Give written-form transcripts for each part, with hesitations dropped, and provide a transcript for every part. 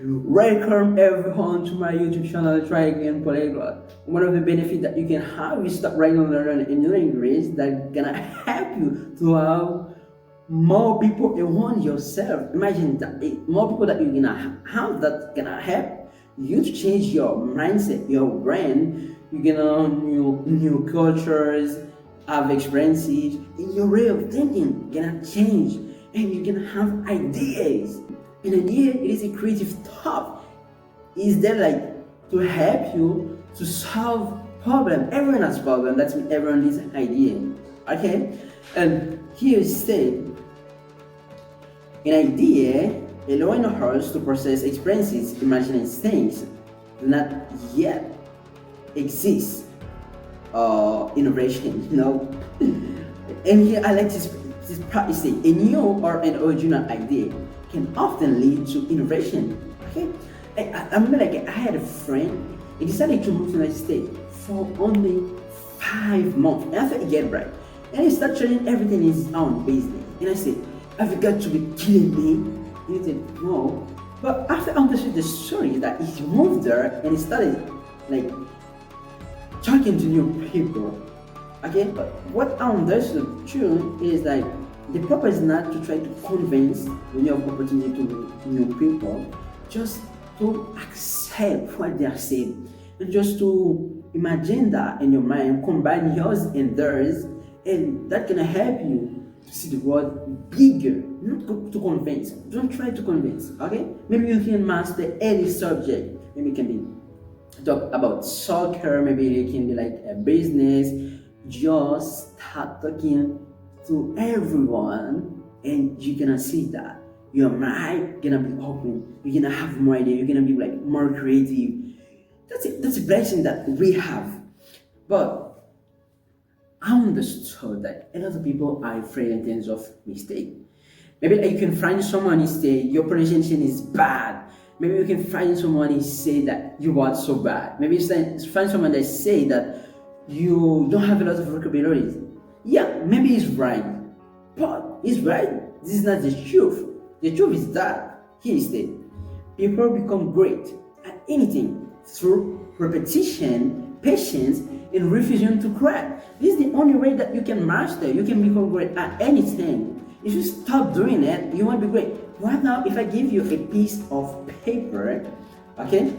Welcome everyone to my YouTube channel, Try Again Polyglot. One of the benefits that you can have is start right on learning a new language that's gonna help you to have more people around yourself. Imagine that more people that you're gonna have that's gonna help you to change your mindset, your brain. You're gonna new cultures, have experiences, and your way of thinking gonna change, and you're gonna have ideas. An idea it is a creative thought. Is there like to help you to solve problem? Everyone has problem. That's what everyone needs an idea. Okay, and here is said an idea allowing us to process experiences, imagining things do not yet exist. Innovation, And here I like this practice say a new or an original idea can often lead to innovation. Okay, I remember like I had a friend. He decided to move to the United States for only 5 months, and after he get right, and he started trading everything in his own business. And I said, "Have you got to be kidding me?" And he said, "No." But after I understood the story that he moved there and he started like talking to new people. Okay, but what I understood too is like the purpose is not to try to convince when you have opportunity to new people, just to accept what they are saying and just to imagine that in your mind, combine yours and theirs, and that can help you to see the world bigger, not to convince. Don't try to convince, okay? Maybe you can master any subject. Maybe it can be talk about soccer, maybe it can be like a business. Just start talking to everyone and you're gonna see that your mind gonna be open, you're gonna have more idea, you're gonna be like more creative. That's a blessing that we have. But I understood that a lot of people are afraid in terms of mistake. Maybe like you can find someone who say your pronunciation is bad. Maybe you can find someone who say that you are so bad. Maybe you find someone that say that you don't have a lot of vocabulary. Yeah, maybe he's right, but he's right. This is not the truth. The truth is that he is that people become great at anything through repetition, patience, and refusing to cry. This is the only way that you can master. You can become great at anything. If you stop doing it, you won't be great. Right now, if I give you a piece of paper, okay,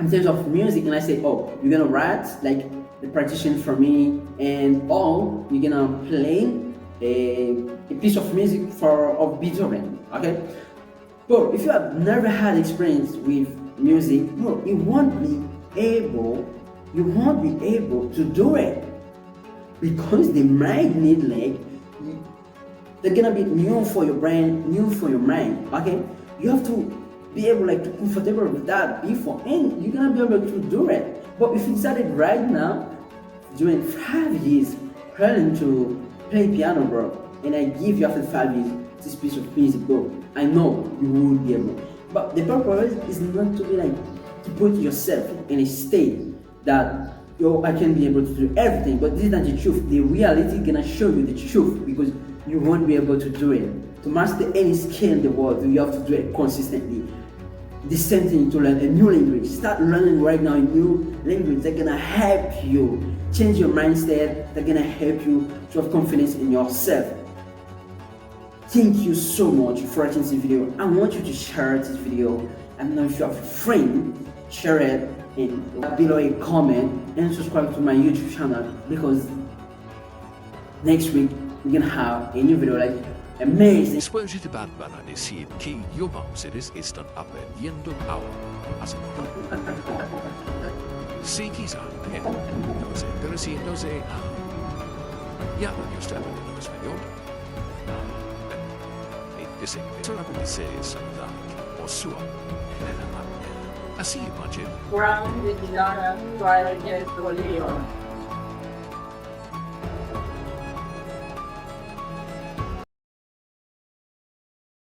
in terms of music, and I say, oh, you're gonna write like the partition for me, and you're gonna play a piece of music of Beethoven, okay? But if you have never had experience with music, you won't be able to do it, because the mind need like they're gonna be new for your brain, new for your mind, okay? You have to be able like to comfortable with that before, and you're gonna be able to do it. But if you started right now, during 5 years, learning to play piano, bro, and I give you after 5 years this piece of music, bro, I know you will be able. But the purpose is not to be like to put yourself in a state that I can be able to do everything. But this is not the truth. The reality is gonna show you the truth, because you won't be able to do it. To master any skill in the world, you have to do it consistently. The same thing to learn a new language. Start learning right now a new language that's gonna help you change your mindset, that's gonna help you to have confidence in yourself. Thank you so much for watching this video. I want you to share this video. I don't know if you have a friend, share it in below a comment, and subscribe to my YouTube channel, because next week we're gonna have a new video like amazing. Dispositivo de Barbara decir que yo seres están aprendiendo ahora. Así sí, quizá, no sé, pero sí, no sé. Ya no está aprendiendo español. Dice, solamente sé saludar o su así, imagine. Brown did not try to get the